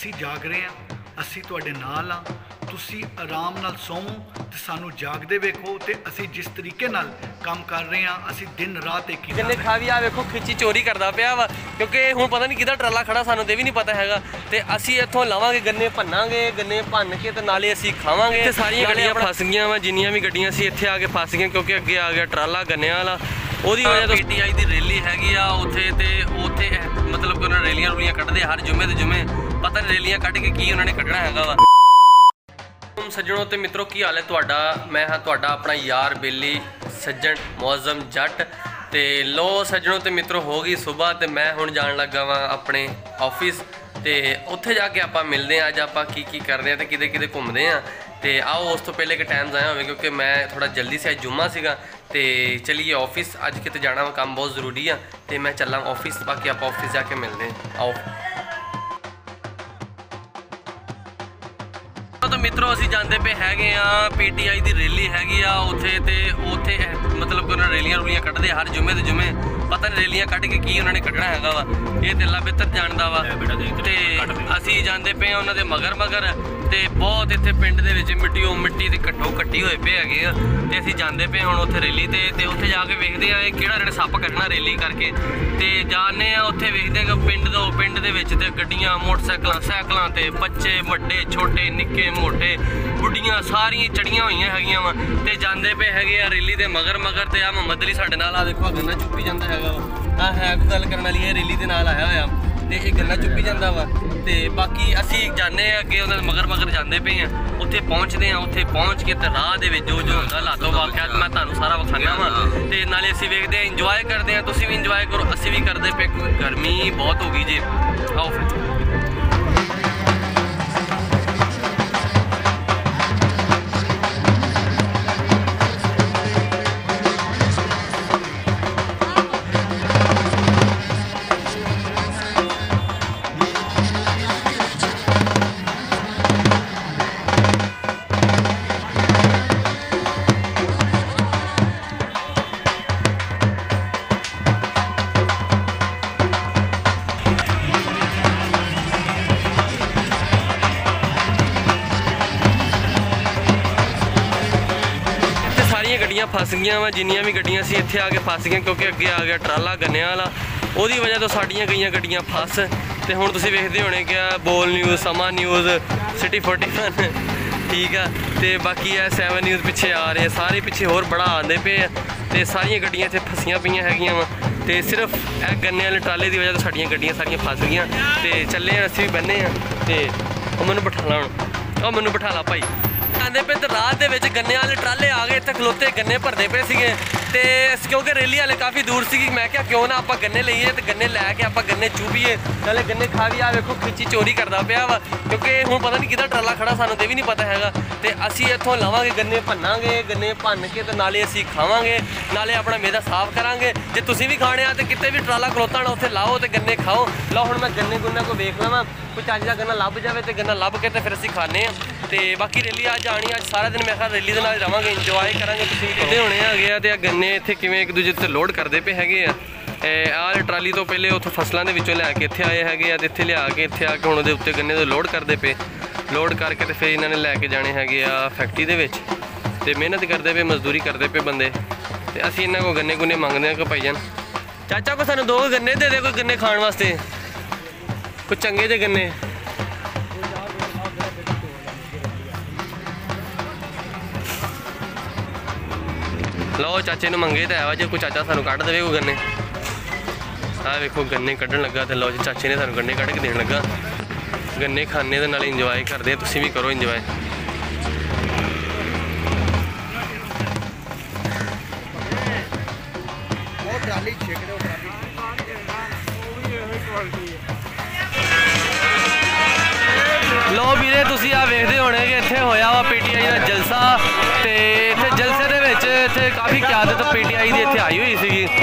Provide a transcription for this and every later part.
ਅਸੀਂ ਜਾਗ ਰਹੇ ਹਾਂ, ਅਸੀਂ ਤੁਹਾਡੇ ਨਾਲ ਹਾਂ। ਤੁਸੀਂ ਆਰਾਮ ਨਾਲ ਸੌਵੋ ਤੇ ਸਾਨੂੰ ਜਾਗਦੇ ਵੇਖੋ। ਤੇ ਅਸੀਂ ਜਿਸ ਤਰੀਕੇ ਨਾਲ ਕੰਮ ਕਰ ਰਹੇ ਹਾਂ, ਅਸੀਂ ਦਿਨ ਰਾਤ ਇੱਕ ਹੀ ਗੰਨੇ ਖਾ ਵੀ ਆ ਵੇਖੋ ਖਿੱਚੀ ਚੋਰੀ ਕਰਦਾ ਪਿਆ ਵਾ, ਕਿਉਂਕਿ ਹੁਣ ਪਤਾ ਨਹੀਂ ਕਿਹਦਾ ਟਰਾਲਾ ਖੜਾ, ਸਾਨੂੰ ਤੇ ਵੀ ਨਹੀਂ ਪਤਾ ਹੈਗਾ। ਤੇ ਅਸੀਂ ਇੱਥੋਂ ਲਾਵਾਂਗੇ ਗੰਨੇ, ਭੰਨਾਂਗੇ ਗੰਨੇ, ਭੰਨ ਕੇ ਤੇ ਨਾਲੇ ਅਸੀਂ ਖਾਵਾਂਗੇ। ਤੇ ਸਾਰੀਆਂ ਗੱਡੀਆਂ ਫਸ ਗਈਆਂ ਵਾ, ਜਿੰਨੀਆਂ ਵੀ ਗੱਡੀਆਂ ਸੀ ਇੱਥੇ ਆ ਕੇ ਫਸ ਗਈਆਂ, ਕਿਉਂਕਿ ਅੱਗੇ ਆ ਗਿਆ ਟਰਾਲਾ ਗੰਨਿਆਂ ਵਾਲਾ। ਉਹਦੀ ਵਜ੍ਹਾ ਤੋਂ PTI ਦੀ ਰੈਲੀ ਹੈਗੀ ਆ ਉੱਥੇ, ਤੇ ਉੱਥੇ ਮਤਲਬ ਕਿ ਉਹਨਾਂ ਰੈਲੀਆਂ ਰੂਲੀਆਂ ਕੱਢਦੇ ਹਰ ਜੁਮੇ ਦੇ ਜੁਮੇ। ਪਤਾ ਨਹੀਂ ਰੈਲੀਆਂ ਕੱਢ ਕੇ ਕੀ ਉਹਨਾਂ ਨੇ ਕੱਢਣਾ ਹੈਗਾ ਵਾ। ਸੱਜਣੋ ਤੇ ਮਿੱਤਰੋ, ਕੀ ਹਾਲ ਹੈ ਤੁਹਾਡਾ? ਮੈਂ ਹਾਂ ਤੁਹਾਡਾ ਆਪਣਾ ਯਾਰ ਬੇਲੀ ਸੱਜਣ ਮੌਜ਼ਮ ਜੱਟ। ਤੇ ਲੋ ਸੱਜਣੋ ਤੇ ਮਿੱਤਰੋ, ਹੋ ਗਈ ਸੁਬਾਹ ਤੇ ਮੈਂ ਹੁਣ ਜਾਣ ਲੱਗਾ ਵਾਂ ਆਪਣੇ ਆਫਿਸ। ਤੇ ਉੱਥੇ ਜਾ ਕੇ ਆਪਾਂ ਮਿਲਦੇ ਹਾਂ, ਅੱਜ ਆਪਾਂ ਕੀ ਕਰਦੇ ਹਾਂ ਤੇ ਕਿਤੇ ਕਿਤੇ ਘੁੰਮਦੇ ਹਾਂ। ਤੇ ਆਓ ਉਸ ਤੋਂ ਪਹਿਲੇ ਕਿ ਟਾਈਮ ਜ਼ਾਇਆ ਹੋਵੇ, ਕਿਉਂਕਿ ਮੈਂ ਥੋੜਾ ਜਲਦੀ ਸੇ ਅੱਜ ਜੁਮਾ ਸੀਗਾ। ਤੇ ਚਲੀਏ ਆਫਿਸ, ਅੱਜ ਕਿਤੇ ਜਾਣਾ ਵਾ, ਕੰਮ ਬਹੁਤ ਜ਼ਰੂਰੀ ਆ। ਤੇ ਮੈਂ ਚੱਲਾਂ ਆਫਿਸ, ਬਾਕੀ ਆਪਾਂ ਆਫਿਸ ਜਾ ਕੇ ਮਿਲਦੇ ਹਾਂ। ਆਓ तो मित्रों असी जाते पे हैगे PTI की रैली हैगी उत्थे, ते उत्थे मतलब कि उन्होंने रैलियां रूलियां कढ़ते हर जुमे ते जुमे। पता नहीं रैलियां कढ़ के की उन्होंने कढ़ना हैगा वा, ये ते अल्लाह बेहतर जानदा वा। ते असी जाते पे उन्हां दे मगर मगर। ते बहुत इत्थे पिंड दे विच मिट्टी ते कट्ठो कट्टी होए पे हैगे आ। ते असी जाते पे हुण उत्थे रैली ते उत्थे जाके वेखदे आ किहड़ा इन्हां ने सप्प कड्ढना रैली करके। ते जाने आ उत्थे वेखदे कि पिंड दे विच ते गड्डियां, मोटरसाइकलां, साइकलां ते बच्चे वड्डे छोटे निक्के मोटे बुढ़ियां सारियां चढ़ियां हुई हैगियां वा। ते जांदे पे हैगे आ रैली दे मगर मगर। ते आ मुहम्मद अली साडे नाल आ देखो गन्ना चुप्पी जांदा हैगा वा। आ है कोई गल करन वाली है, रैली दे नाल आया होया ते ये गन्ना चुप्पी जांदा वा। ते बाकी असी जाने अगे उन्हां दे मगर मगर जांदे पे आ। उत्थे पहुंचदे आ, उत्थे पहुंच के ते राह दे विच जो जो हुंदा लातो वाक़ियात मैं तुहानूं सारा विखाना वा। ते नाले असी वेखदे आ, इंजॉय करदे आ, तुसीं भी इंजॉय करो, असी भी करदे पे। गर्मी बहुत हो गई जी। आओ फिर गड्डियां फस गई वा, जिन्नियां भी गड्डियां सी इत्थे आके फस गई, क्योंकि अगे आ गया ट्राला गन्ने वाला। उहदी वजह तो साडियां गई गड्डियां फस। ते हुण तुसीं वेखदे होणे कि बोल न्यूज़, समा न्यूज़, सिटी 41 ठीक है। ते बाकी है 7 न्यूज़ पिछे आ रहे, सारे पिछे होर बड़ा आंदे पे। ते सारियां गड्डियां इत्थे फसियां पईयां हैगियां वा। ते सिर्फ ए गन्ने वाले ट्राले की वजह तो साडियां गड्डियां सारियां फस गईयां। ते चले असीं भी बन्ने आ। ते मैनूं बिठाला हुण, मैनूं बिठाला भाई। आंदे पे तो रात दे विच गन्ने वाले ट्राले आ गए, इत्थे खलोते गन्ने भरदे पे सीगे। ते क्योंकि रैली वाले काफ़ी दूर सी, मैं क्या क्यों ना आपां गन्ने लईए ते गन्ने लैके आपां गन्ने चूबीए, नाले गन्ने खा भी। आ वेखो खिच्ची चोरी करदा पिया वा, क्योंकि हुण पता नहीं किहदा ट्राला खड़ा, सानूं ते भी नहीं पता हैगा। ते असी इत्थों लावांगे गन्ने, भन्नांगे गन्ने, भन्न के ते नाले असी खावांगे, नाले अपना मेदा साफ करांगे। जे तुसीं भी खाने आ ते किते भी ट्राला खलोता होना उत्थे लाओ ते गन्ने खाओ। लो हुण मैं गन्ने गुन्ने को वेख लवां, कोई चज दा गन्ना लभ जावे ते गन्ना लभ के ते फिर असी खाने आ। ते बाकी रैली अज आनी, अज सारा दिन मैं रैली दे नाल रहांगे, इंजॉय करांगे। तुसीं किते होणे हैगे आ ते गन्ने इत्थे किवें एक दूजे ते लोड करदे पे हैगे आ। आह ट्राली तो पहले उत्थों फसलों के विचों लैके इत्थे आए हैगे आ, ते इत्थे लिया के इत्थे आके हुण उहदे उत्ते गन्ने दे लोड करदे पे। लोड करके ते फिर इन्हां ने लैके जाने हैगे आ फैक्ट्री दे विच। ते मेहनत करदे पे, मजदूरी करदे पे बंदे। ते असीं इन्हां को गन्ने गुन्ने मंगदे आ कि भाईजान चाचा को सानूं 2 गन्ने दे दे, कोई गन्ने खाण वास्ते, कोई चंगे जे गन्ने। लो चाचे ने मंगे तो है जो कोई चाचा सानू कढ़ देवे कोई गन्ने। आ वेखो गन्ने कढ़न लगा, तो लो जी चाचे ने सानू गन्ने कढ़ के देन लगा। गन्ने खाने दे नाल इंजॉय करते हैं, तुसीं भी करो इंजॉय। लो वीरे तुसीं आ वेखदे होणे कि इत्थे होया वा PTI दा जलसा। ते इत्थे जलसे दे विच इत्थे काफ़ी क्यादत PTI दी इत्थे आई हुई सी।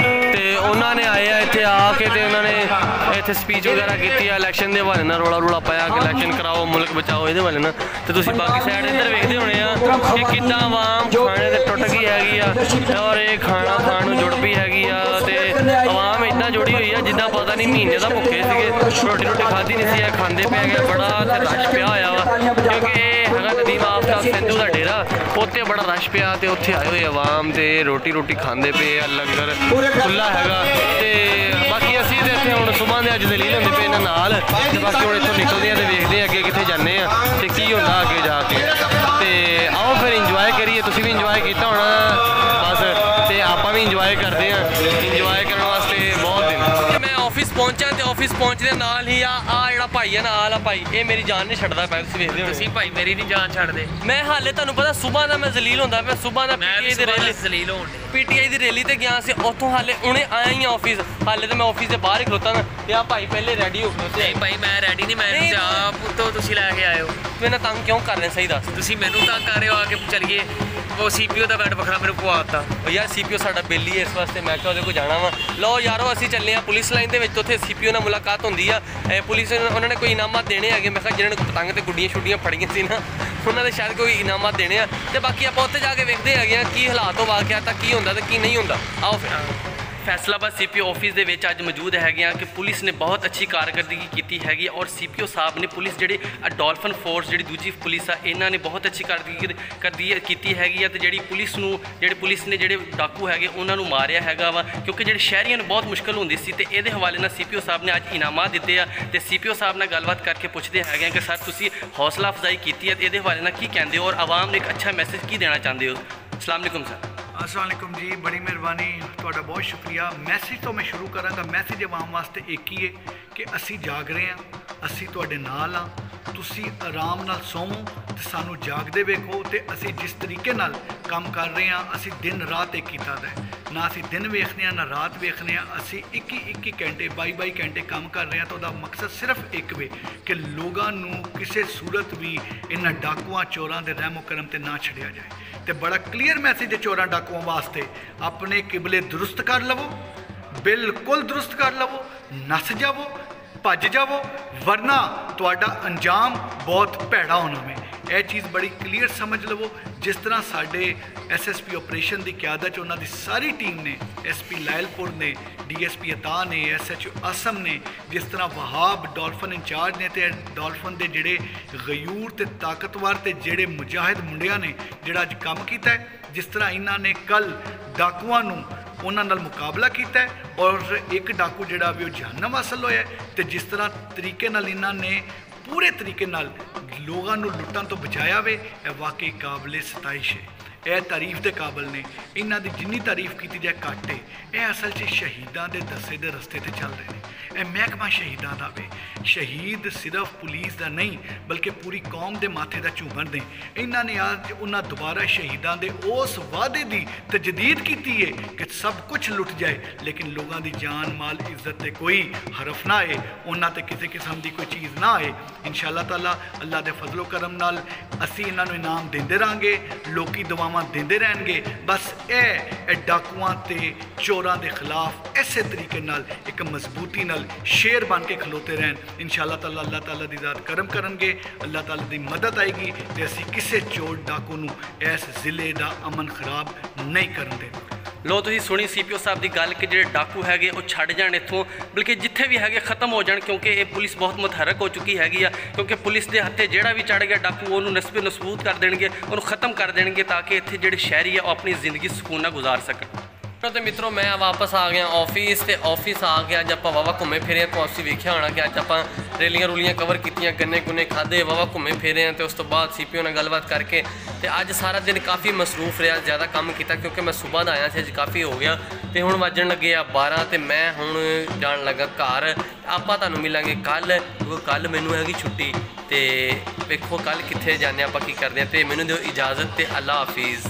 ते उन्होंने आए इत्थे आके ते उन्होंने इत्थे ਇੱਥੇ ਸਪੀਚ ਵਗੈਰਾ ਕੀਤੀ ਆ ਇਲੈਕਸ਼ਨ ਦੇ ਹਵਾਲੇ ਨਾਲ, ਰੌਲਾ ਰੌਲਾ ਪਾਇਆ ਕਿ ਇਲੈਕਸ਼ਨ ਕਰਾਓ, ਮੁਲਕ ਬਚਾਓ, ਇਹਦੇ ਹਵਾਲੇ ਨਾਲ। ਤੇ ਤੁਸੀਂ ਬਾਕੀ ਸਾਈਡ ਇੱਧਰ ਵੇਖਦੇ ਹੋਣੇ ਆ ਕਿ ਕਿੱਦਾਂ ਆਵਾਮ ਖਾਣੇ ਤੇ ਟੁੱਟ ਗਈ ਹੈਗੀ ਆ ਔਰ ਇਹ ਖਾਣਾ ਖਾਣ ਨੂੰ ਜੁੜ ਪਈ ਹੈਗੀ ਆ। ਤੇ ਆਵਾਮ ਇੱਦਾਂ ਜੁੜੀ ਹੋਈ ਆ ਜਿੱਦਾਂ ਪਤਾ ਨਹੀਂ ਮਹੀਨੇ ਦਾ ਭੁੱਖੇ ਸੀਗੇ, ਰੋਟੀ ਖਾਧੀ ਨਹੀਂ ਸੀ, ਇਹ ਖਾਂਦੇ ਪੈ ਗਏ। ਬੜਾ ਇੱਥੇ ਰਸ਼ ਪਿਆ ਹੋਇਆ ਵਾ ਕਿਉਂਕਿ ਇਹ ਹੈਗਾ ਨਦੀਮ ਆਫਤਾਬ ਸਿੰਧੂ ਦਾ ਡੇਰਾ, ਉੱਥੇ ਬੜਾ ਰਸ਼ ਪਿਆ ਤੇ ਉੱਥੇ ਆਏ ਹੋਏ ਆਵਾਮ ਤੇ ਰੋਟੀ ਖਾਂਦੇ ਪਏ ਆ, ਲੰਗਰ ਖੁੱਲ੍ਹਾ ਹੈਗਾ। ਤੇ ਬਾਕੀ ਅਸੀਂ ਤੇ ਇੱਥੇ ਹੁਣ ਸੁਬਾਹ ਦੇ ਅੱਜ ਦਲੀਲ ਹੁੰਦੇ ਪਏ ਇਹਨਾਂ ਨਾਲ, ਤੇ ਬਾਕੀ ਹੁਣ ਇੱਥੋਂ ਨਿਕਲਦੇ ਆ ਤੇ ਵੇਖਦੇ ਅੱਗੇ ਕਿੱਥੇ ਜਾਂਦੇ ਆ ਤੇ ਕੀ ਹੁੰਦਾ ਅੱਗੇ ਜਾ ਕੇ। ਤੇ ਆਓ ਫਿਰ ਇੰਜੋਏ ਕਰੀਏ, ਤੁਸੀਂ ਵੀ ਇੰਜੋਏ ਕੀਤਾ ਹੋਣਾ ਬਸ, ਤੇ ਆਪਾਂ ਵੀ ਇੰਜੋਏ ਕਰਦੇ ਆ। ਇੰਜੋਏ ਕਰਨ ਵਾਸਤੇ ਬਹੁਤ ਦਿਨ ਮੈਂ ਆਫਿਸ ਪਹੁੰਚਾ ਤੇ ਆਫਿਸ ਪਹੁੰਚਦੇ ਨਾਲ ਹੀ ਆ ਜਿਹੜਾ ਭਾਈ ਆ ਨਾਲ ਆ ਭਾਈ, ਇਹ ਮੇਰੀ ਜਾਨ ਨਹੀਂ ਛੱਡਦਾ ਪਿਆ। ਤੁਸੀਂ ਵੇਖਦੇ ਹੋ ਤੁਸੀਂ ਭਾਈ ਮੇਰੀ ਨਹੀਂ ਜਾਨ ਛੱਡਦੇ। ਮੈਂ ਹਾਲੇ ਤੁਹਾਨੂੰ ਪਤਾ ਸੁਬਾਹ ਦਾ ਮੈਂ ਜ਼ਲੀਲ ਹੁੰਦਾ ਪਿਆ, ਸੁਬਾਹ ਦਾ ਪੀਟੀਆਈ ਦੀ ਰੈਲੀ ਜ਼ਲੀਲ ਹੋਣ ਪੀਟੀਆਈ ਦੀ ਰੈਲੀ ਤੇ ਗਿਆ ਸੀ, ਉੱਥੋਂ ਹਾਲੇ ਹੁਣੇ ਆਇਆ ਹੀ ਆਫਿਸ, ਹਾਲੇ ਤਾਂ ਮੈਂ ਆਫਿਸ ਦੇ ਬਾਹਰ ਹੀ ਖਲੋਤਾ ਨਾ। ਤੇ ਆ ਭਾਈ ਪਹਿਲੇ ਰੈਡੀ ਹੋ ਖਲੋਤੇ। ਨਹੀਂ ਭਾਈ ਮੈਂ ਰੈਡੀ ਨਹੀਂ, ਮੈਂ ਆਪ ਉੱਤੋਂ ਤੁਸੀਂ ਲੈ ਕੇ ਆਏ ਹੋ। ਮੈਨੂੰ ਤੰਗ ਕਿਉਂ ਕਰ ਰਹੇ ਸਹੀ ਦੱਸ। ਤੁਸੀਂ ਮੈਨੂੰ ਤੰਗ ਕਰ ਰਹੇ ਹੋ ਆ ਕੇ ਚਲੀਏ। ਉਹ ਸੀਪੀਓ ਦਾ ਬੈਡ ਵੱਖਰਾ ਮੈਨੂੰ ਪਵਾ ਦਿੱਤਾ ਯਾਰ, ਸੀਪੀਓ ਸਾਡਾ ਬੇਲੀ ਹੈ ਇਸ ਵਾਸਤੇ ਮੈਂ ਕਿਹਾ ਉਹਦੇ ਕੋਲ ਜਾਣਾ ਵਾ। ਲਓ ਯਾਰੋ ਅਸੀਂ ਚੱਲੇ ਆ ਪੁਲਿਸ ਲਾਈਨ ਦੇ ਵਿੱਚ, ਉੱਥੇ ਸੀਪੀਓ ਨਾਲ ਮੁਲਾਕਾਤ ਹੁੰਦੀ ਆ। ਪੁਲਿਸ ਉਹਨਾਂ ਨੇ ਕੋਈ ਇਨਾਮਾਤ ਦੇਣੇ ਹੈਗੇ, ਮੈਂ ਕਿਹਾ ਜਿਹਨਾਂ ਨੂੰ ਪਤੰਗ ਤੇ ਗੁੱਡੀਆਂ ਛੁੱਡੀਆਂ ਫੜੀਆਂ ਸੀ ਨਾ ਉਹਨਾਂ ਦੇ ਸ਼ਾਇਦ ਕੋਈ ਇਨਾਮਾਤ ਦੇਣੇ ਆ। ਤੇ ਬਾਕੀ ਆਪਾਂ ਉੱਥੇ ਜਾ ਕੇ ਵੇਖਦੇ ਹੈਗੇ ਆ ਕੀ ਹਾਲਾਤ ਹੋ ਵਾਕਿਆ ਤਾਂ ਕੀ ਹੁੰਦਾ ਤੇ ਕੀ ਨਹੀਂ ਹੁੰਦਾ। ਆਓ ਫਿਰ ਫੈਸਲਾਬਾਦ ਸੀਪੀਓ ਆਫਿਸ ਦੇ ਵਿੱਚ ਅੱਜ ਮੌਜੂਦ ਹੈਗੇ ਆ ਕਿ ਪੁਲਿਸ ਨੇ ਬਹੁਤ ਅੱਛੀ ਕਾਰਗਰਦਗੀ ਕੀਤੀ ਹੈਗੀ ਔਰ ਸੀਪੀਓ ਸਾਹਿਬ ਨੇ ਪੁਲਿਸ ਜਿਹੜੇ ਡੋਲਫਨ ਫੋਰਸ ਜਿਹੜੀ ਦੂਜੀ ਪੁਲਿਸ ਆ ਇਹਨਾਂ ਨੇ ਬਹੁਤ ਅੱਛੀ ਕਾਰਗਰਦਗੀ ਕੀਤੀ ਹੈਗੀ ਆ। ਤੇ ਜਿਹੜੀ ਪੁਲਿਸ ਨੇ ਜਿਹੜੇ ਡਾਕੂ ਹੈਗੇ ਉਹਨਾਂ ਨੂੰ ਮਾਰਿਆ ਹੈਗਾ ਵਾ ਕਿਉਂਕਿ ਜਿਹੜੇ ਸ਼ਹਿਰੀਆਂ ਨੂੰ ਬਹੁਤ ਮੁਸ਼ਕਲ ਹੁੰਦੀ ਸੀ। ਤੇ ਇਹਦੇ ਹਵਾਲੇ ਨਾਲ ਸੀਪੀਓ ਸਾਹਿਬ ਨੇ ਅੱਜ ਇਨਾਮਾਤ ਦਿੱਤੇ ਆ ਤੇ ਸੀਪੀਓ ਸਾਹਿਬ ਨਾਲ ਗੱਲਬਾਤ ਕਰਕੇ ਪੁੱਛਦੇ ਹੈਗੇ ਆ ਕਿ ਸਰ ਤੁਸੀਂ ਹੌਸਲਾ ਅਫਜ਼ਾਈ ਕੀਤੀ ਹੈ, ਇਹਦੇ ਹਵਾਲੇ ਨਾਲ ਕੀ ਕਹਿੰਦੇ ਹੋ ਔਰ ਆਵਾਮ ਨੂੰ ਇੱਕ ਅੱਛਾ ਮੈਸੇਜ ਕੀ ਦੇਣਾ ਚਾਹੁੰਦੇ ਹੋ। अस्सलाम वालेकुम सर। अस्सलाम वालेकुम जी, बड़ी मेहरबानी, ਤੁਹਾਡਾ ਬਹੁਤ ਸ਼ੁਕਰੀਆ। ਮੈਸੇਜ ਤੋਂ ਮੈਂ ਸ਼ੁਰੂ ਕਰਾਂਗਾ। ਮੈਸੇਜ ਆਵਾਮ ਵਾਸਤੇ ਇੱਕ ਹੀ ਹੈ ਕਿ ਅਸੀਂ ਜਾਗ ਰਹੇ ਹਾਂ, ਅਸੀਂ ਤੁਹਾਡੇ ਨਾਲ ਹਾਂ। ਤੁਸੀਂ ਆਰਾਮ ਨਾਲ ਸੌਵੋ ਤੇ ਸਾਨੂੰ ਜਾਗਦੇ ਵੇਖੋ। ਤੇ ਅਸੀਂ ਜਿਸ ਤਰੀਕੇ ਨਾਲ ਕੰਮ ਕਰ ਰਹੇ ਹਾਂ ਅਸੀਂ ਦਿਨ ਰਾਤ ਇੱਕ ਕੀਤਾ ਦਾ, ਨਾ ਅਸੀਂ ਦਿਨ ਵੇਖਦੇ ਹਾਂ ਨਾ ਰਾਤ ਵੇਖਦੇ ਹਾਂ। ਅਸੀਂ 21 ਘੰਟੇ 22 ਘੰਟੇ ਕੰਮ ਕਰ ਰਹੇ ਹਾਂ ਤਾਂ ਉਹਦਾ ਮਕਸਦ ਸਿਰਫ ਇੱਕ ਵੇ ਕਿ ਲੋਕਾਂ ਨੂੰ ਕਿਸੇ ਸੂਰਤ ਵੀ ਇਹਨਾਂ ਡਾਕੂਆਂ ਚੋਰਾਂ ਦੇ ਰਹਿਮੋ ਕਰਮ ਤੇ ਨਾ ਛੱਡਿਆ ਜਾਏ। ਤੇ ਬੜਾ ਕਲੀਅਰ ਮੈਸੇਜ ਹੈ ਚੋਰਾਂ ਡਾਕੂਆਂ ਵਾਸਤੇ, ਆਪਣੇ ਕਿਬਲੇ ਦੁਰਸਤ ਕਰ ਲਵੋ, ਬਿਲਕੁਲ ਦੁਰਸਤ ਕਰ ਲਵੋ, ਨੱਸ ਜਾਵੋ, ਭੱਜ ਜਾਵੋ, ਵਰਨਾ ਤੁਹਾਡਾ ਅੰਜਾਮ ਬਹੁਤ ਭੈੜਾ ਹੋਣਾ ਵੇ। ਇਹ ਚੀਜ਼ ਬੜੀ ਕਲੀਅਰ ਸਮਝ ਲਵੋ। ਜਿਸ ਤਰ੍ਹਾਂ ਸਾਡੇ ਐਸਐਸਪੀ ਆਪਰੇਸ਼ਨ ਦੀ ਕਿਆਦਤ ਉਹਨਾਂ ਦੀ ਸਾਰੀ ਟੀਮ ਨੇ, ਐਸਪੀ ਲਾਇਲਪੁਰ ਨੇ, ਡੀਐਸਪੀ ਅਤਾ ਨੇ, ਐਸਐਚਓ ਆਸਮ ਨੇ, ਜਿਸ ਤਰ੍ਹਾਂ ਵਹਾਬ ਡੋਲਫਨ ਇੰਚਾਰਜ ਨੇ ਤੇ ਡੋਲਫਨ ਦੇ ਜਿਹੜੇ ਗਯੂਰ ਤੇ ਤਾਕਤਵਰ ਤੇ ਜਿਹੜੇ ਮੁਜਾਹਿਦ ਮੁੰਡਿਆਂ ਨੇ ਜਿਹੜਾ ਅੱਜ ਕੰਮ ਕੀਤਾ ਹੈ, ਜਿਸ ਤਰ੍ਹਾਂ ਇਹਨਾਂ ਨੇ ਕੱਲ ਡਾਕੂਆਂ ਨੂੰ ਉਹਨਾਂ ਨਾਲ ਮੁਕਾਬਲਾ ਕੀਤਾ ਔਰ ਇੱਕ ਡਾਕੂ ਜਿਹੜਾ ਵੀ ਉਹ ਜਹੰਨਮ ਹਾਸਲ ਹੋਇਆ। ਤੇ ਜਿਸ ਤਰ੍ਹਾਂ ਤਰੀਕੇ ਨਾਲ ਇਹਨਾਂ ਨੇ ਪੂਰੇ ਤਰੀਕੇ ਨਾਲ ਲੋਕਾਂ ਨੂੰ ਲੁੱਟਣ ਤੋਂ ਬਚਾਇਆ ਵੇ, ਇਹ ਵਾਕਈ ਕਾਬਲੇ ਸਤਾਇਸ਼ ਹੈ। ਇਹ ਤਾਰੀਫ ਦੇ ਕਾਬਲ ਨੇ। ਇਹਨਾਂ ਦੀ ਜਿੰਨੀ ਤਾਰੀਫ ਕੀਤੀ ਜਾਏ ਘੱਟ ਹੈ। ਇਹ ਅਸਲ 'ਚ ਸ਼ਹੀਦਾਂ ਦੇ ਦੱਸੇ ਦੇ ਰਸਤੇ 'ਤੇ ਚੱਲ ਰਹੇ ਨੇ। ਇਹ ਮਹਿਕਮਾ ਸ਼ਹੀਦਾਂ ਦਾ ਵੇ। ਸ਼ਹੀਦ ਸਿਰਫ ਪੁਲਿਸ ਦਾ ਨਹੀਂ ਬਲਕਿ ਪੂਰੀ ਕੌਮ ਦੇ ਮਾਥੇ ਦਾ ਝੂਮਰ ਨੇ। ਇਹਨਾਂ ਨੇ ਅੱਜ ਉਹਨਾਂ ਦੁਬਾਰਾ ਸ਼ਹੀਦਾਂ ਦੇ ਉਸ ਵਾਅਦੇ ਦੀ ਤਜਦੀਦ ਕੀਤੀ ਹੈ ਕਿ ਸਭ ਕੁਝ ਲੁੱਟ ਜਾਏ ਲੇਕਿਨ ਲੋਕਾਂ ਦੀ ਜਾਨ ਮਾਲ ਇੱਜ਼ਤ 'ਤੇ ਕੋਈ ਹਰਫ ਨਾ ਆਏ, ਉਹਨਾਂ 'ਤੇ ਕਿਸੇ ਕਿਸਮ ਦੀ ਕੋਈ ਚੀਜ਼ ਨਾ ਆਏ। ਇਨਸ਼ਾ ਅੱਲਾਹ ਤਾਲਾ ਅੱਲਾਹ ਦੇ ਫਜ਼ਲ ਕਰਮ ਨਾਲ ਅਸੀਂ ਇਹਨਾਂ ਨੂੰ ਇਨਾਮ ਦਿੰਦੇ ਰਹਾਂਗੇ, ਲੋਕੀ ਦੁਆਵਾਂ ਦਿੰਦੇ ਰਹਿਣਗੇ। ਬਸ ਇਹ ਡਾਕੂਆਂ ਤੇ ਚੋਰਾਂ ਦੇ ਖਿਲਾਫ ਇਸੇ ਤਰੀਕੇ ਨਾਲ ਇੱਕ ਮਜ਼ਬੂਤੀ ਨਾਲ ਸ਼ੇਰ ਬਣ ਕੇ ਖਲੋਤੇ ਰਹਿਣ। ਇਨਸ਼ਾ ਅੱਲਾਹ ਤਾਲਾ ਅੱਲਾਹ ਤਾਲਾ ਦੀ ਜ਼ਾਤ ਕਰਮ ਕਰਨਗੇ, ਅੱਲਾਹ ਤਾਲਾ ਦੀ ਮਦਦ ਆਏਗੀ ਤੇ ਅਸੀਂ ਕਿਸੇ ਚੋਰ ਡਾਕੂ ਨੂੰ ਇਸ ਜ਼ਿਲ੍ਹੇ ਦਾ ਅਮਨ ਖਰਾਬ ਨਹੀਂ ਕਰਨ ਦੇਣਾ। ਲੋ ਤੁਸੀਂ ਸੁਣੀ ਸੀਪੀਓ ਸਾਹਿਬ ਦੀ ਗੱਲ ਕਿ ਜਿਹੜੇ ਡਾਕੂ ਹੈਗੇ ਉਹ ਛੱਡ ਜਾਣ ਇੱਥੋਂ, ਬਲਕਿ ਜਿੱਥੇ ਵੀ ਹੈਗੇ ਖ਼ਤਮ ਹੋ ਜਾਣ ਕਿਉਂਕਿ ਇਹ ਪੁਲਿਸ ਬਹੁਤ ਮੁਤਹਰਕ ਹੋ ਚੁੱਕੀ ਹੈਗੀ ਆ। ਕਿਉਂਕਿ ਪੁਲਿਸ ਦੇ ਹੱਥੇ ਜਿਹੜਾ ਵੀ ਚੜ੍ਹ ਗਿਆ ਡਾਕੂ ਉਹਨੂੰ ਨਸਬੇ ਨਸਬੂਤ ਕਰ ਦੇਣਗੇ, ਉਹਨੂੰ ਖ਼ਤਮ ਕਰ ਦੇਣਗੇ ਤਾਂ ਕਿ ਇੱਥੇ ਜਿਹੜੇ ਸ਼ਹਿਰੀ ਆ ਉਹ ਆਪਣੀ ਜ਼ਿੰਦਗੀ ਸਕੂਨ ਨਾਲ ਗੁਜ਼ਾਰ ਸਕਣ। ਤੇ ਮਿੱਤਰੋ ਮੈਂ ਵਾਪਸ ਆ ਗਿਆ ਆਫਿਸ ਤੇ ਆਫਿਸ ਆ ਗਿਆ। ਅੱਜ ਆਪਾਂ ਵਾਵਾ ਘੁੰਮੇ ਫਿਰੇ ਤਾਂ ਤੁਸੀਂ ਵੇਖਿਆ ਹੋਣਾ ਕਿ ਅੱਜ ਆਪਾਂ ਰੈਲੀਆਂ ਰੂਲੀਆਂ ਕਵਰ ਕੀਤੀਆਂ, ਗੰਨੇ ਗੁੰਨੇ ਖਾਧੇ, ਵਾਵਾ ਘੁੰਮੇ ਫਿਰੇ ਆ ਤੇ ਉਸ ਤੋਂ ਬਾਅਦ ਸੀਪੀਓ ਨਾਲ ਗੱਲਬਾਤ ਕਰਕੇ ਤੇ ਅੱਜ ਸਾਰਾ ਦਿਨ ਕਾਫੀ ਮਸਰੂਫ ਰਿਹਾ, ਜ਼ਿਆਦਾ ਕੰਮ ਕੀਤਾ ਕਿਉਂਕਿ ਮੈਂ ਸਵੇਰ ਦਾ ਆਇਆ ਸੀ, ਅੱਜ ਕਾਫੀ ਹੋ ਗਿਆ ਤੇ ਹੁਣ ਵੱਜਣ ਲੱਗੇ ਆ 12 ਤੇ ਮੈਂ ਹੁਣ ਜਾਣ ਲੱਗਾ ਘਰ। ਆਪਾਂ ਤੁਹਾਨੂੰ ਮਿਲਾਂਗੇ ਕੱਲ੍ਹ ਕਿਉਂਕਿ ਕੱਲ੍ਹ ਮੈਨੂੰ ਹੈਗੀ ਛੁੱਟੀ ਤੇ ਵੇਖੋ ਕੱਲ੍ਹ ਕਿੱਥੇ ਜਾਂਦੇ ਆਪਾਂ ਕੀ ਕਰਦੇ ਆ। ਤੇ ਮੈਨੂੰ ਦਿਓ ਇਜਾਜ਼ਤ ਤੇ ਅੱਲਾ ਹਾਫਿਜ਼।